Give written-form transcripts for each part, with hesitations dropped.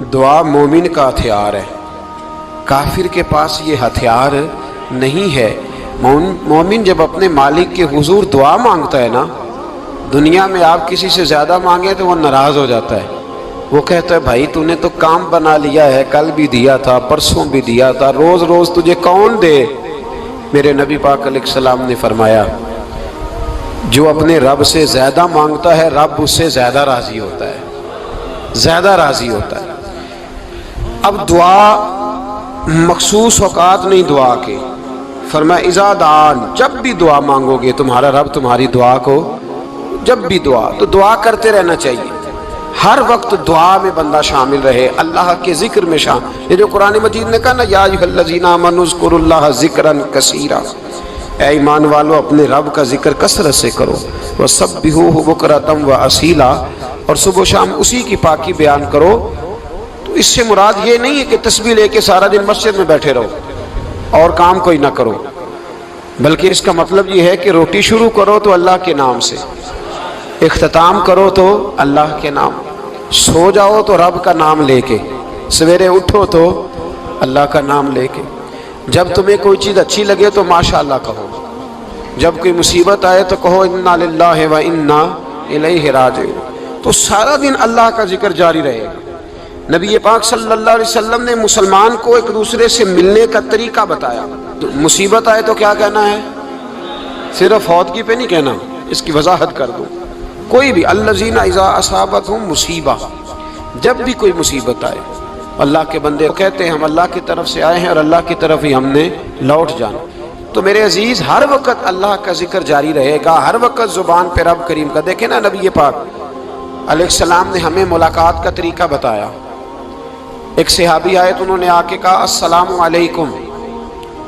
دعا مومن کا ہتھیار ہے، کافر کے پاس یہ ہتھیار نہیں ہے۔ مومن جب اپنے مالک کے حضور دعا مانگتا ہے نا، دنیا میں آپ کسی سے زیادہ مانگیں تو وہ ناراض ہو جاتا ہے۔ وہ کہتا ہے بھائی تو نے تو کام بنا لیا ہے، کل بھی دیا تھا، پرسوں بھی دیا تھا، روز روز تجھے کون دے؟ میرے نبی پاک علیہ السلام نے فرمایا جو اپنے رب سے زیادہ مانگتا ہے رب اس سے زیادہ راضی ہوتا ہے، زیادہ راضی ہوتا ہے۔ اب دعا مخصوص اوقات نہیں دعا کے، فرمایا اذا دعان، جب بھی دعا مانگو گے تمہارا رب تمہاری دعا کو، جب بھی دعا تو دعا کرتے رہنا چاہیے، ہر وقت دعا میں بندہ شامل رہے، اللہ کے ذکر میں شامل۔ یہ جو قرآن مجید نے کہا نا یا ایھا الذین آمنوا اذکروا اللہ ذکرا کثیرا، اے ایمان والو اپنے رب کا ذکر کثرت سے کرو، وسبحوہ بکرۃ واصیلا، اور صبح و شام اسی کی پاکی بیان کرو۔ تو اس سے مراد یہ نہیں ہے کہ تسبیح لے کے سارا دن مسجد میں بیٹھے رہو اور کام کوئی نہ کرو، بلکہ اس کا مطلب یہ ہے کہ روٹی شروع کرو تو اللہ کے نام سے، اختتام کرو تو اللہ کے نام، سو جاؤ تو رب کا نام لے کے، سویرے اٹھو تو اللہ کا نام لے کے، جب تمہیں کوئی چیز اچھی لگے تو ماشاءاللہ کہو، جب کوئی مصیبت آئے تو کہو انا للہ و انا الیہ راجعون۔ تو سارا دن اللہ کا ذکر جاری رہے گا۔ نبی پاک صلی اللہ علیہ وسلم نے مسلمان کو ایک دوسرے سے ملنے کا طریقہ بتایا۔ مصیبت آئے تو کیا کہنا ہے؟ صرف فوتگی پہ نہیں کہنا، اس کی وضاحت کر دوں۔ کوئی بھی الذین اذا اصابتہم مصیبہ، جب بھی کوئی مصیبت آئے، اللہ کے بندے کہتے ہیں ہم اللہ کی طرف سے آئے ہیں اور اللہ کی طرف ہی ہم نے لوٹ جانا۔ تو میرے عزیز ہر وقت اللہ کا ذکر جاری رہے گا، ہر وقت زبان پہ رب کریم کا۔ دیکھیں نا نبی پاک علیہ السلام نے ہمیں ملاقات کا طریقہ بتایا۔ ایک صحابی آئے تو انہوں نے آ کے کہا السلام علیکم،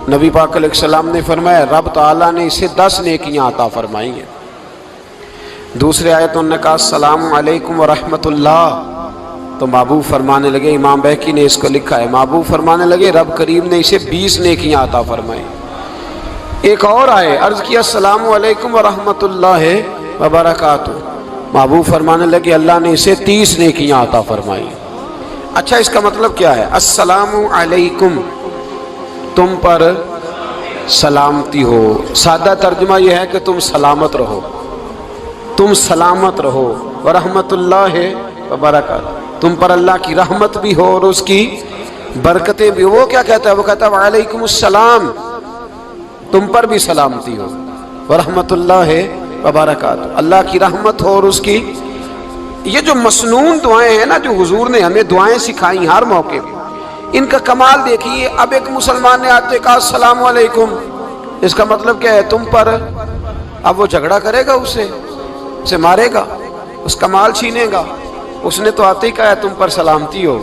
نبی پاک علیہ السلام نے فرمایا رب تعالیٰ نے اسے 10 نیکیاں عطا فرمائی ہیں۔ دوسرے آئے تو انہوں نے کہا السلام علیکم ورحمۃ اللہ، تو محبوب فرمانے لگے، امام بہقی نے اس کو لکھا ہے، محبوب فرمانے لگے رب کریم نے اسے 20 نیکیاں عطا فرمائی۔ ایک اور آئے، عرض کیا السلام علیکم ورحمۃ اللہ وبرکاتہ، محبوب فرمانے لگے اللہ نے اسے 30 نیکیاں عطا فرمائی۔ اچھا اس کا مطلب کیا ہے؟ السلام علیکم، تم پر سلامتی ہو، سادہ ترجمہ یہ ہے کہ تم سلامت رہو، تم سلامت رہو، ورحمۃ اللہ وبرکاتہ، تم پر اللہ کی رحمت بھی ہو اور اس کی برکتیں بھی ہو۔ وہ کیا کہتا ہے؟ وہ کہتا ہے وعلیکم السلام، تم پر بھی سلامتی ہو، ورحمۃ اللہ وبرکاتہ، اللہ کی رحمت ہو اور اس کی۔ یہ جو مسنون دعائیں ہیں نا جو حضور نے ہمیں دعائیں سکھائیں ہر موقع پہ، ان کا کمال دیکھیے۔ اب ایک مسلمان نے آتے کہا السلام علیکم، اس کا مطلب کیا ہے؟ تم پر۔ اب وہ جھگڑا کرے گا، اسے مارے گا، اس کا مال چھینے گا؟ اس نے تو آتے ہی کہا ہے تم پر سلامتی ہو۔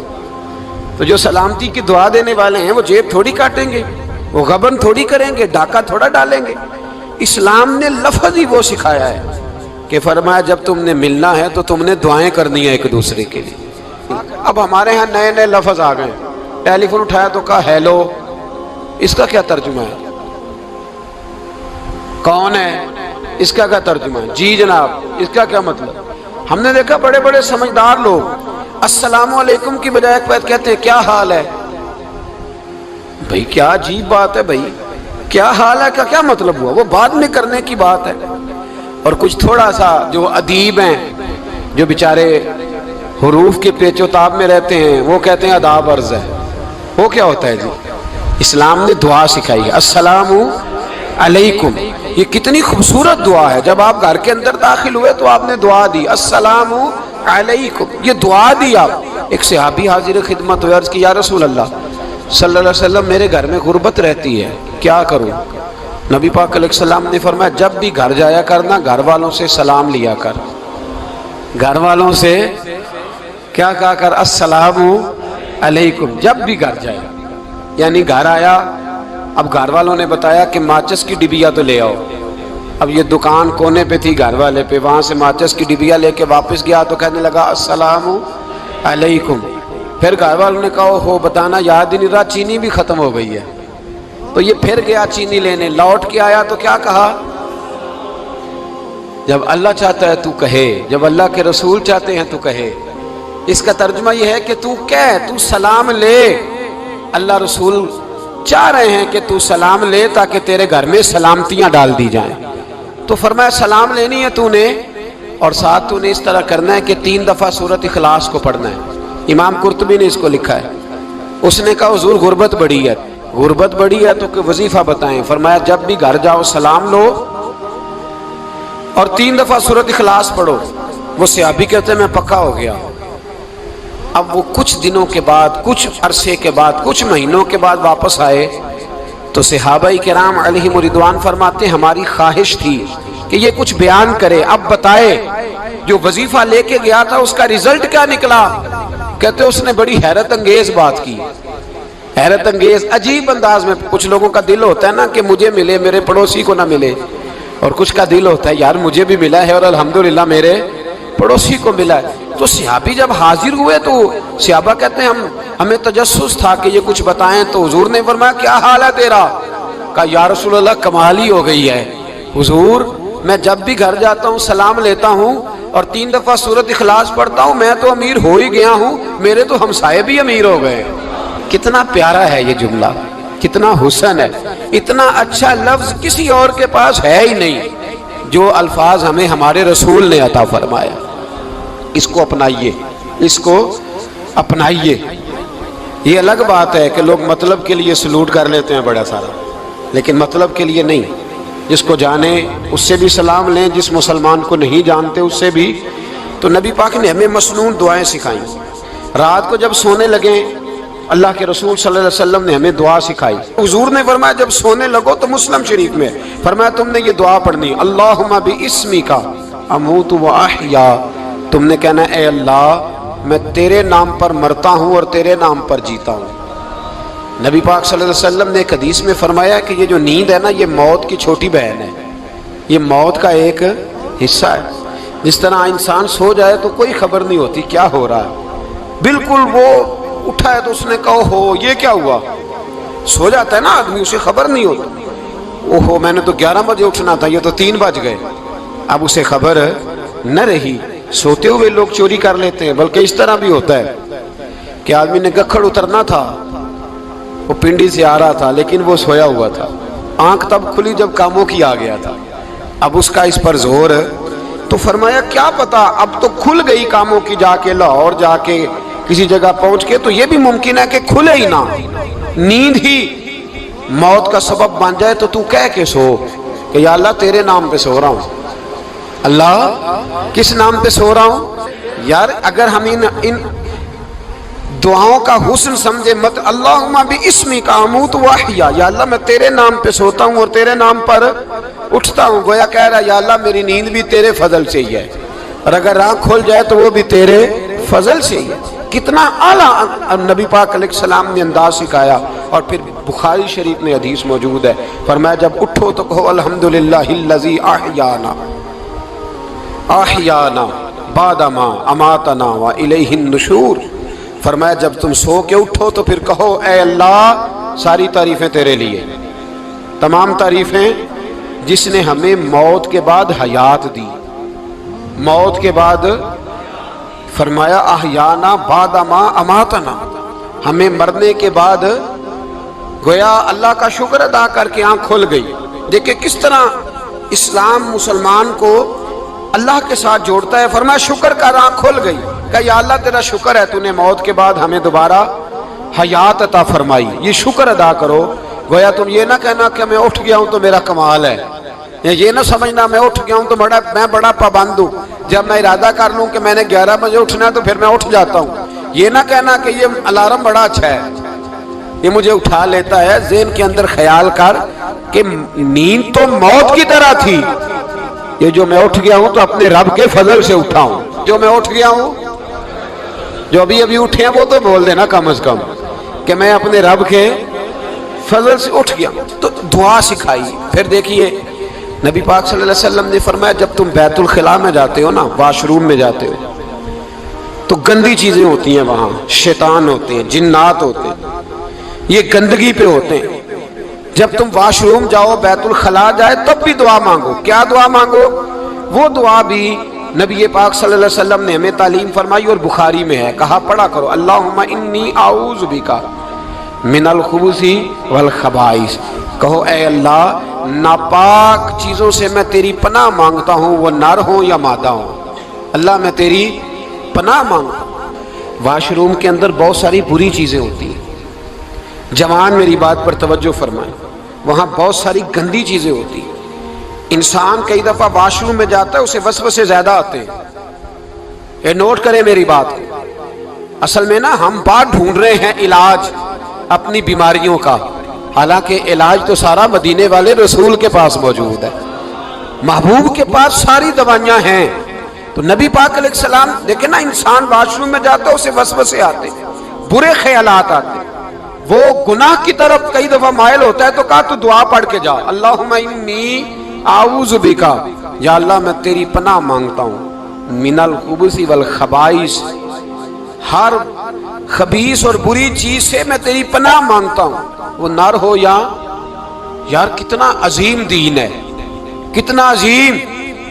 تو جو سلامتی کی دعا دینے والے ہیں وہ جیب تھوڑی کاٹیں گے، وہ غبن تھوڑی کریں گے، ڈاکہ تھوڑا ڈالیں گے۔ اسلام نے لفظ ہی وہ سکھایا ہے کہ فرمایا جب تم نے ملنا ہے تو تم نے دعائیں کرنی ہے ایک دوسرے کے لیے۔ اب ہمارے ہاں نئے نئے لفظ آ گئے، ٹیلی فون اٹھایا تو کہا ہیلو، اس کا کیا ترجمہ ہے؟ کون ہے، اس کا کیا ترجمہ ہے؟ جی جناب، اس کا کیا مطلب؟ ہم نے دیکھا بڑے بڑے سمجھدار لوگ السلام علیکم کی بجائے کہتے ہیں کیا حال ہے۔ بھئی کیا عجیب بات ہے، بھئی کیا حال ہے کا کیا مطلب ہوا؟ وہ بعد میں کرنے کی بات ہے۔ اور کچھ تھوڑا سا جو ادیب ہیں، جو بیچارے حروف کے پیچ و تاب میں رہتے ہیں، وہ کہتے ہیں آداب عرض ہے۔ وہ کیا ہوتا ہے جی؟ اسلام نے دعا سکھائی ہے السلام علیکم، یہ کتنی خوبصورت دعا ہے۔ جب آپ گھر کے اندر داخل ہوئے تو آپ نے دعا دی السلام علیکم، یہ دعا دی آپ۔ ایک صحابی حاضر خدمت ہوئے، عرض کی یا رسول اللہ صلی اللہ علیہ وسلم میرے گھر میں غربت رہتی ہے، کیا کروں؟ نبی پاک علیہ السلام نے فرمایا جب بھی گھر جایا کرنا گھر والوں سے سلام لیا کر، گھر والوں سے کیا کہا کر؟ السلام علیکم، جب بھی گھر جائے۔ یعنی گھر آیا، اب گھر والوں نے بتایا کہ ماچس کی ڈبیا تو لے آؤ۔ اب یہ دکان کونے پہ تھی گھر والے پہ، وہاں سے ماچس کی ڈبیا لے کے واپس گیا تو کہنے لگا السلام علیکم۔ پھر گھر والوں نے کہا ہو بتانا یاد ہی نہیں رہا، چینی بھی ختم ہو گئی ہے۔ تو یہ پھر گیا چینی لینے، لوٹ کے آیا تو کیا کہا؟ جب اللہ چاہتا ہے تو کہے، جب اللہ کے رسول چاہتے ہیں تو کہے۔ اس کا ترجمہ یہ ہے کہ تو کہہ، تو سلام لے۔ اللہ رسول چاہ رہے ہیں کہ تو سلام لے تاکہ تیرے گھر میں سلامتیاں ڈال دی جائیں۔ تو فرمایا سلام لینی ہے تو نے، اور ساتھ تو نے اس طرح کرنا ہے کہ 3 دفعہ سورۃ اخلاص کو پڑھنا ہے۔ امام قرطبی نے اس کو لکھا ہے۔ اس نے کہا حضور غربت بڑی ہے، غربت بڑی ہے تو کہ وظیفہ بتائیں۔ فرمایا جب بھی گھر جاؤ سلام لو اور 3 دفعہ سورۃ اخلاص پڑھو۔ وہ صحابی کہتے ہیں میں پکا ہو گیا۔ اب وہ کچھ دنوں کے بعد، کچھ عرصے کے بعد، کچھ مہینوں کے بعد واپس آئے تو صحابہ کرام علیہم رضوان فرماتے ہیں ہماری خواہش تھی کہ یہ کچھ بیان کرے، اب بتائے جو وظیفہ لے کے گیا تھا اس کا رزلٹ کیا نکلا۔ کہتے اس نے بڑی حیرت انگیز بات کی، حیرت انگیز عجیب انداز میں۔ کچھ لوگوں کا دل ہوتا ہے نا کہ مجھے ملے میرے پڑوسی کو نہ ملے، اور کچھ کا دل ہوتا ہے یار مجھے بھی ملا ہے اور الحمدللہ میرے پڑوسی کو ملا ہے۔ تو صحابی جب حاضر ہوئے تو صحابہ کہتے ہیں ہمیں تجسس تھا کہ یہ کچھ بتائیں، تو حضور نے فرمایا کیا حال ہے تیرا؟ کہا یا رسول اللہ کمال ہی ہو گئی ہے حضور، میں جب بھی گھر جاتا ہوں سلام لیتا ہوں اور 3 دفعہ سورۃ اخلاص پڑھتا ہوں، میں تو امیر ہو ہی گیا ہوں، میرے تو ہمسائے بھی امیر ہو گئے۔ کتنا پیارا ہے یہ جملہ، کتنا حسن ہے، اتنا اچھا لفظ کسی اور کے پاس ہے ہی نہیں جو الفاظ ہمیں ہمارے رسول نے عطا فرمایا۔ اس کو اپنائیے، اس کو اپنائیے۔ یہ الگ بات ہے کہ لوگ مطلب کے لیے سلوٹ کر لیتے ہیں بڑا سارا، لیکن مطلب کے لیے نہیں۔ جس کو جانے اس سے بھی سلام لیں، جس مسلمان کو نہیں جانتے اس سے بھی۔ تو نبی پاک نے ہمیں مسنون دعائیں سکھائیں۔ رات کو جب سونے لگیں اللہ کے رسول صلی اللہ علیہ وسلم نے ہمیں دعا سکھائی۔ حضور نے فرمایا جب سونے لگو تو مسلم شریف میں فرمایا تم نے یہ دعا پڑھنی، اللہم باسمک اموت و احیا۔ تم نے کہنا اے اللہ میں تیرے نام پر مرتا ہوں اور تیرے نام پر جیتا ہوں۔ نبی پاک صلی اللہ علیہ وسلم نے ایک حدیث میں فرمایا کہ یہ جو نیند ہے نا یہ موت کی چھوٹی بہن ہے، یہ موت کا ایک حصہ ہے۔ جس طرح انسان سو جائے تو کوئی خبر نہیں ہوتی کیا ہو رہا ہے، بالکل وہ اٹھا ہے تو اس نے کہا ہو یہ کیا ہوا، سو جاتا ہے نا آدمی اسے خبر نہیں ہوتی، اوہو میں نے تو 11 بجے اٹھنا تھا یہ تو 3 بج گئے، اب اسے خبر نہ رہی۔ سوتے ہوئے لوگ چوری کر لیتے ہیں، بلکہ اس طرح بھی ہوتا ہے کہ آدمی نے گکھڑ اترنا تھا، وہ پنڈی سے آ رہا تھا لیکن وہ سویا ہوا تھا، آنکھ تب کھلی جب کاموں کی آ گیا تھا، اب اس کا اس پر زور، تو فرمایا کیا پتا اب تو کھل گئی کاموں کی، جا کے لاہور جا کے کسی جگہ پہنچ کے، تو یہ بھی ممکن ہے کہ کھلے ہی نہ، نیند ہی موت کا سبب بن جائے، تو تو کہہ کے سو کہ یا اللہ تیرے نام پہ سو رہا ہوں۔ اللہ کس نام پہ سو رہا ہوں؟ یار اگر ہم ان دعاؤں کا حسن سمجھے مت، اللہم باسمک اموت و احیا، یا اللہ میں تیرے نام پہ سوتا ہوں اور تیرے نام پر اٹھتا ہوں، گویا کہہ رہا یا اللہ میری نیند بھی تیرے فضل سے ہی ہے، اور اگر آنکھ کھل جائے تو وہ بھی تیرے فضل سے ہی ہے۔ کتنا اعلیٰ نبی پاک علیہ السلام نے انداز سکھایا، اور پھر بخاری شریف میں حدیث موجود ہے، فرمایا جب اٹھو تو کہو الحمدللہ الذی احیانا احیانا بعد ما اماتنا والیہ النشور۔ فرمایا جب تم سو کے اٹھو تو پھر کہو اے اللہ ساری تعریفیں تیرے لیے، تمام تعریفیں جس نے ہمیں موت کے بعد حیات دی، موت کے بعد فرمایا احیانا بعد ما اماتنا، ہمیں مرنے کے بعد گویا اللہ کا شکر ادا کر کے آنکھ کھل گئی۔ دیکھیں کس طرح اسلام مسلمان کو اللہ کے ساتھ جوڑتا ہے۔ فرمایا شکر کر، آنکھ کھل گئی، کہ یا اللہ تیرا شکر ہے تو نے موت کے بعد ہمیں دوبارہ حیات عطا فرمائی، یہ شکر ادا کرو۔ گویا تم یہ نہ کہنا کہ میں اٹھ گیا ہوں تو میرا کمال ہے، یہ نہ سمجھنا میں اٹھ گیا ہوں تو میں بڑا پابند ہوں، جب میں ارادہ کر لوں کہ میں نے 11 بجے اٹھنا ہے تو پھر میں اٹھ جاتا ہوں۔ یہ نہ کہنا کہ یہ الارم بڑا اچھا ہے، یہ مجھے اٹھا لیتا ہے۔ ذہن کے اندر خیال کر کہ نیند تو موت کی طرح تھی، یہ جو میں اٹھ گیا ہوں تو اپنے رب کے فضل سے اٹھا ہوں، جو میں اٹھ گیا ہوں، جو ابھی اٹھے ہیں وہ تو بول دینا کم از کم کہ میں اپنے رب کے فضل سے اٹھ گیا۔ تو دعا سکھائی۔ پھر دیکھیے نبی پاک صلی اللہ علیہ وسلم نے فرمایا جب تم بیت الخلاء میں جاتے ہو نا، واش روم میں جاتے ہو، تو گندی چیزیں ہوتی ہیں وہاں، شیطان ہوتے ہیں، جنات ہوتے ہیں، یہ گندگی پہ ہوتے ہیں۔ جب تم واش روم جاؤ، بیت الخلاء جائے، تب بھی دعا مانگو۔ کیا دعا مانگو؟ وہ دعا بھی نبی پاک صلی اللہ علیہ وسلم نے ہمیں تعلیم فرمائی اور بخاری میں ہے، کہا پڑھا کرو اللہم انی اعوذ بک من الخبث والخبائث، کہو اے اللہ ناپاک چیزوں سے میں تیری پناہ مانگتا ہوں، وہ نر ہوں یا مادہ ہوں، اللہ میں تیری پناہ مانگتا ہوں۔ واش روم کے اندر بہت ساری بری چیزیں ہوتی ہیں، جوان میری بات پر توجہ فرمائیں، وہاں بہت ساری گندی چیزیں ہوتی ہیں۔ انسان کئی دفعہ واش روم میں جاتا ہے اسے وسوسے زیادہ آتے ہیں، یہ نوٹ کریں میری بات کو۔ اصل میں نا ہم بات ڈھونڈ رہے ہیں علاج اپنی بیماریوں کا، حالانکہ علاج تو سارا مدینے والے رسول کے پاس موجود ہے، محبوب کے پاس ساری دوائیاں ہیں۔ تو نبی پاک علیہ السلام دیکھیں نا، انسان واش روم میں جاتا ہے اسے وسوسے آتے، برے خیالات آتے، وہ گناہ کی طرف کئی دفعہ مائل ہوتا ہے، تو کہا تو دعا پڑھ کے جا اللہم انی اعوذ بکا، یا اللہ میں تیری پناہ مانگتا ہوں من الخبث والخبائث، ہر خبیث اور بری چیز سے میں تیری پناہ مانگتا ہوں، وہ نر ہو یا یار کتنا عظیم دین ہے، کتنا عظیم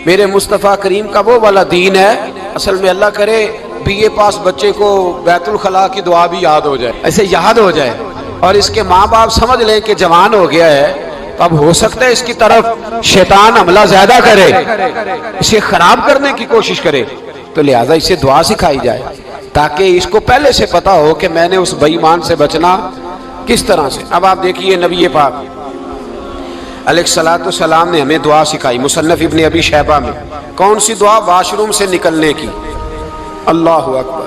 میرے مصطفیٰ کریم کا وہ والا دین ہے۔ اصل میں اللہ کرے بی اے پاس بچے کو بیت الخلاء کی دعا بھی یاد ہو جائے، ایسے یاد ہو جائے، اور اس کے ماں باپ سمجھ لیں کہ جوان ہو گیا ہے، تو اب ہو سکتا ہے اس کی طرف شیطان حملہ زیادہ کرے، اسے خراب کرنے کی کوشش کرے، تو لہٰذا اسے دعا سکھائی جائے تاکہ اس کو پہلے سے پتا ہو کہ میں نے اس بے ایمان سے بچنا کس طرح سے۔ اب آپ دیکھیے نبی پاک علیہ السلام نے ہمیں دعا سکھائی، مصنف ابن ابی شیبہ میں، کون سی دعا؟ واش روم سے نکلنے کی۔ اللہ اکبر،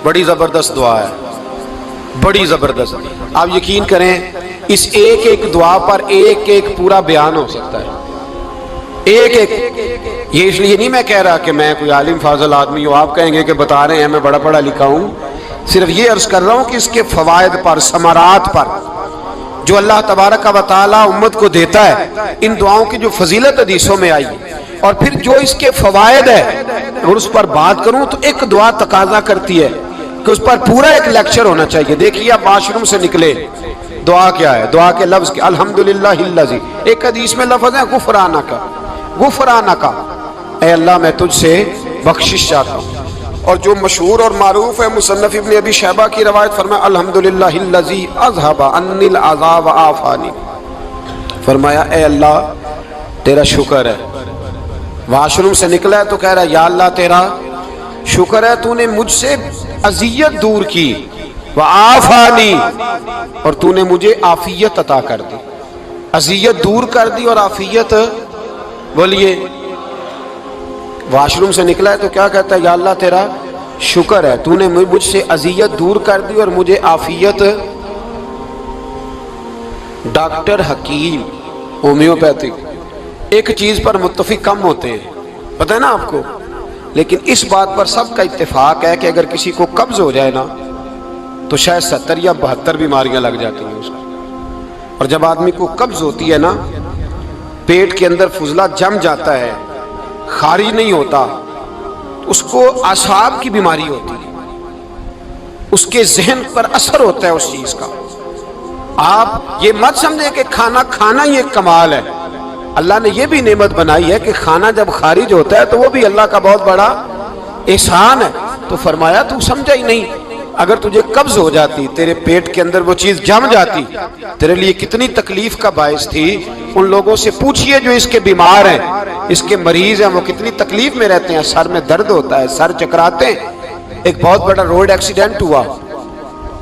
بڑی زبردست دعا ہے، بڑی زبردست۔ آپ یقین کریں اس ایک ایک دعا پر ایک ایک پورا بیان ہو سکتا ہے، ایک ایک۔ یہ اس لیے نہیں میں کہہ رہا کہ میں کوئی عالم فاضل آدمی ہوں، آپ کہیں گے کہ بتا رہے ہیں میں بڑا پڑھا لکھا ہوں، صرف یہ عرض کر رہا ہوں کہ اس کے فوائد پر، ثمرات پر جو اللہ تبارک و تعالیٰ امت کو دیتا ہے، ان دعاؤں کی جو فضیلت حدیثوں میں آئی، اور پھر جو اس کے فوائد ہے، اور اس پر بات کروں تو ایک دعا تقاضا کرتی ہے کہ اس پر پورا ایک لیکچر ہونا چاہیے۔ دیکھیے آپ واش روم سے نکلے، دعا کیا ہے؟ دعا کے لفظ کے الحمدللہ الذی، ایک حدیث میں لفظ ہے غفرانک، غفرانک، اے اللہ میں تجھ سے بخشش چاہتا ہوں۔ اور جو مشہور اور معروف ہے مصنف ابن ابی شیبہ کی روایت، فرمایا الحمدللہ الذی اذھب عنی العذاب وعافانی، فرمایا اے اللہ تیرا شکر ہے، واش روم سے نکلا ہے تو کہہ رہا ہے یا اللہ تیرا شکر ہے تو نے مجھ سے اذیت دور کی، وعافانی، اور تو نے مجھے عافیت عطا کر دی، اذیت دور کر دی اور عافیت۔ بولیے واش روم سے نکلا ہے تو کیا کہتا ہے؟ یا اللہ تیرا شکر ہے تو نے مجھ سے اذیت دور کر دی اور مجھے عافیت۔ ڈاکٹر حکیم ہومیوپیتھک ایک چیز پر متفق کم ہوتے ہیں، پتہ ہے نا آپ کو، لیکن اس بات پر سب کا اتفاق ہے کہ اگر کسی کو قبض ہو جائے نا تو شاید 70 یا 72 بیماریاں لگ جاتی ہیں اس کو۔ اور جب آدمی کو قبض ہوتی ہے نا، پیٹ کے اندر فضلہ جم جاتا ہے، خارج نہیں ہوتا، اس کو اعصاب کی بیماری ہوتی ہے، اس کے ذہن پر اثر ہوتا ہے اس چیز کا۔ آپ یہ مت سمجھیں کہ کھانا کھانا ہی ایک کمال ہے، اللہ نے یہ بھی نعمت بنائی ہے کہ کھانا جب خارج ہوتا ہے تو وہ بھی اللہ کا بہت بڑا احسان ہے۔ تو فرمایا تو سمجھا ہی نہیں، اگر تجھے قبض ہو جاتی، تیرے پیٹ کے اندر وہ چیز جم جاتی، تیرے لیے کتنی تکلیف کا باعث تھی۔ ان لوگوں سے پوچھئے جو اس کے بیمار ہیں، اس کے مریض ہیں، وہ کتنی تکلیف میں رہتے ہیں، سر میں درد ہوتا ہے، سر چکراتے ہیں۔ ایک بہت بڑا روڈ ایکسیڈنٹ ہوا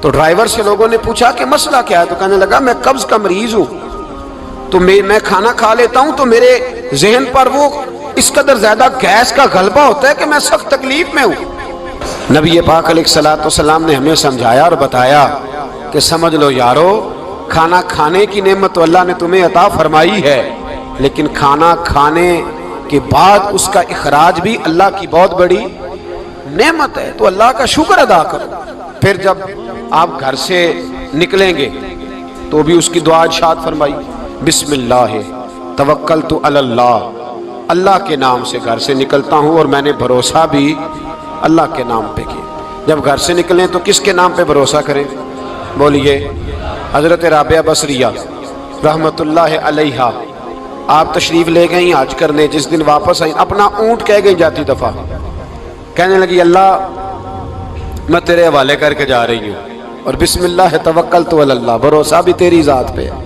تو ڈرائیور سے لوگوں نے پوچھا کہ مسئلہ کیا ہے، تو کہنے لگا میں قبض کا مریض ہوں، تو میں کھانا کھا لیتا ہوں تو میرے ذہن پر وہ اس قدر زیادہ گیس کا غلبہ ہوتا ہے کہ میں سخت تکلیف میں ہوں۔ نبی پاک علیہ السلام نے ہمیں سمجھایا اور بتایا کہ سمجھ لو یارو، کھانا کھانے کی نعمت تو اللہ نے تمہیں عطا فرمائی ہے، لیکن کھانا کھانے کے بعد اس کا اخراج بھی اللہ کی بہت بڑی نعمت ہے، تو اللہ کا شکر ادا کرو۔ پھر جب آپ گھر سے نکلیں گے تو بھی اس کی دعا ارشاد فرمائی، بسم اللہ توکلت علی اللہ، اللہ کے نام سے گھر سے نکلتا ہوں اور میں نے بھروسہ بھی اللہ کے نام پہ کیا۔ جب گھر سے نکلیں تو کس کے نام پہ بھروسہ کریں؟ بولیے حضرت رابعہ بصریہ رحمت اللہ علیہا آپ تشریف لے گئیں حج کرنے، جس دن واپس آئیں اپنا اونٹ کہہ گئی جاتی دفعہ، کہنے لگی اللہ میں تیرے حوالے کر کے جا رہی ہوں، اور بسم اللہ توکلت علی اللہ، بھروسہ بھی تیری ذات پہ ہے۔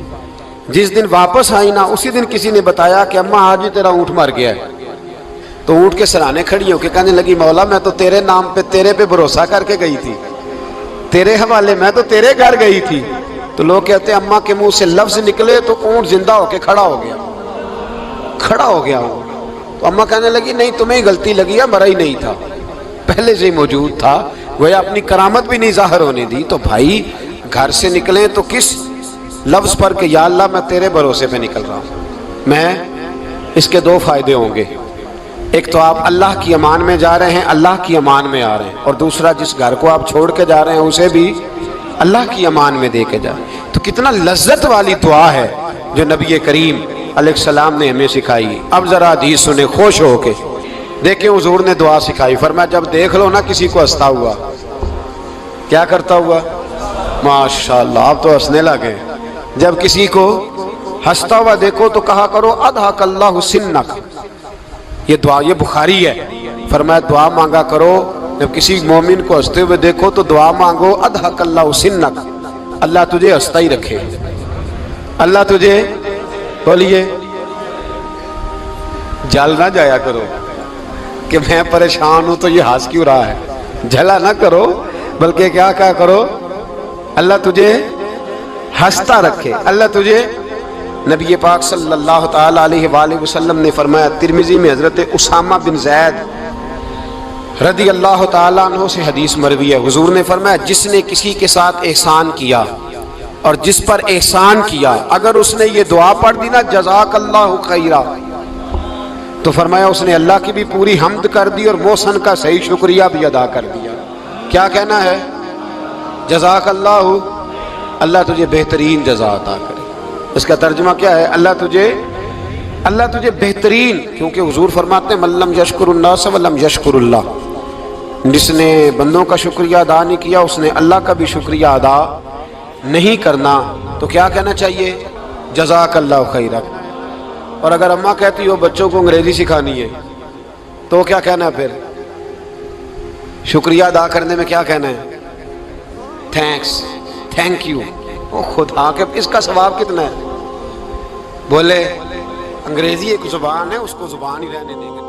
جس دن واپس آئی نا اسی دن کسی نے بتایا کہ اماں آج ہی تیرا اونٹ مر گیا ہے، تو اونٹ کے سرانے کھڑی ہو کے کہنے لگی مولا میں تو تیرے نام پہ تیرے پہ بھروسہ کر کے گئی تھی، تیرے حوالے میں تو تیرے گھر گئی تھی۔ تو لوگ کہتے ہیں اماں کے منہ سے لفظ نکلے تو اونٹ زندہ ہو کے کھڑا ہو گیا، کھڑا ہو گیا ہوں۔ تو اماں کہنے لگی نہیں تمہیں غلطی لگی ہے، مرا ہی نہیں تھا، پہلے سے ہی موجود تھا، وہ اپنی کرامت بھی نہیں ظاہر ہونے دی۔ تو بھائی گھر سے نکلیں تو کس لفظ پر کہ یا اللہ میں تیرے بھروسے پہ نکل رہا ہوں۔ میں اس کے دو فائدے ہوں گے، ایک تو آپ اللہ کی امان میں جا رہے ہیں، اللہ کی امان میں آ رہے ہیں، اور دوسرا جس گھر کو آپ چھوڑ کے جا رہے ہیں اسے بھی اللہ کی امان میں دے کے جائیں۔ تو کتنا لذت والی دعا ہے جو نبی کریم علیہ السلام نے ہمیں سکھائی۔ اب ذرا حدیث سنیں خوش ہو کے، دیکھیں حضور نے دعا سکھائی، فرمایا جب دیکھ لو نا کسی کو ہنستا ہوا، کیا کرتا ہوا؟ ماشاءاللہ آپ تو ہنسنے لگے۔ جب کسی کو ہنستا ہوا دیکھو تو کہا کرو اضحک اللہ سنک، یہ دعا یہ بخاری ہے، فرمایا دعا مانگا کرو جب کسی مومن کو ہنستے ہوئے دیکھو تو دعا مانگو اضحک اللہ سنک، اللہ تجھے ہنستا ہی رکھے، اللہ تجھے بولیے جل نہ جایا کرو کہ میں پریشان ہوں تو یہ ہنس کیوں رہا ہے، جھلا نہ کرو، بلکہ کیا کہا کرو اللہ تجھے ہنستا رکھے، اللہ تجھے۔ نبی پاک صلی اللہ تعالی علیہ وآلہ وسلم نے فرمایا، ترمذی میں حضرت اسامہ بن زید رضی اللہ تعالیٰ عنہ سے حدیث مروی ہے، حضور نے فرمایا جس نے کسی کے ساتھ احسان کیا اور جس پر احسان کیا، اگر اس نے یہ دعا پڑھ دی نا جزاک اللہ خیرہ، تو فرمایا اس نے اللہ کی بھی پوری حمد کر دی اور محسن کا صحیح شکریہ بھی ادا کر دیا۔ کیا کہنا ہے؟ جزاک اللہ، اللہ تجھے بہترین جزا عطا کرے۔ اس کا ترجمہ کیا ہے؟ اللہ تجھے بہترین، کیونکہ حضور فرماتے ہیں من لم یشکر الناس ولم یشکر اللہ، جس نے بندوں کا شکریہ ادا نہیں کیا اس نے اللہ کا بھی شکریہ ادا نہیں کرنا۔ تو کیا کہنا چاہیے؟ جزاک اللہ خیرہ۔ اور اگر اماں کہتی ہو بچوں کو انگریزی سکھانی ہے تو کیا کہنا ہے؟ پھر شکریہ ادا کرنے میں کیا کہنا ہے؟ Thanks, thank you. وہ خدا کے اس کا ثواب کتنا ہے؟ بولے انگریزی ایک زبان ہے، اس کو زبان ہی رہنے دیں گے۔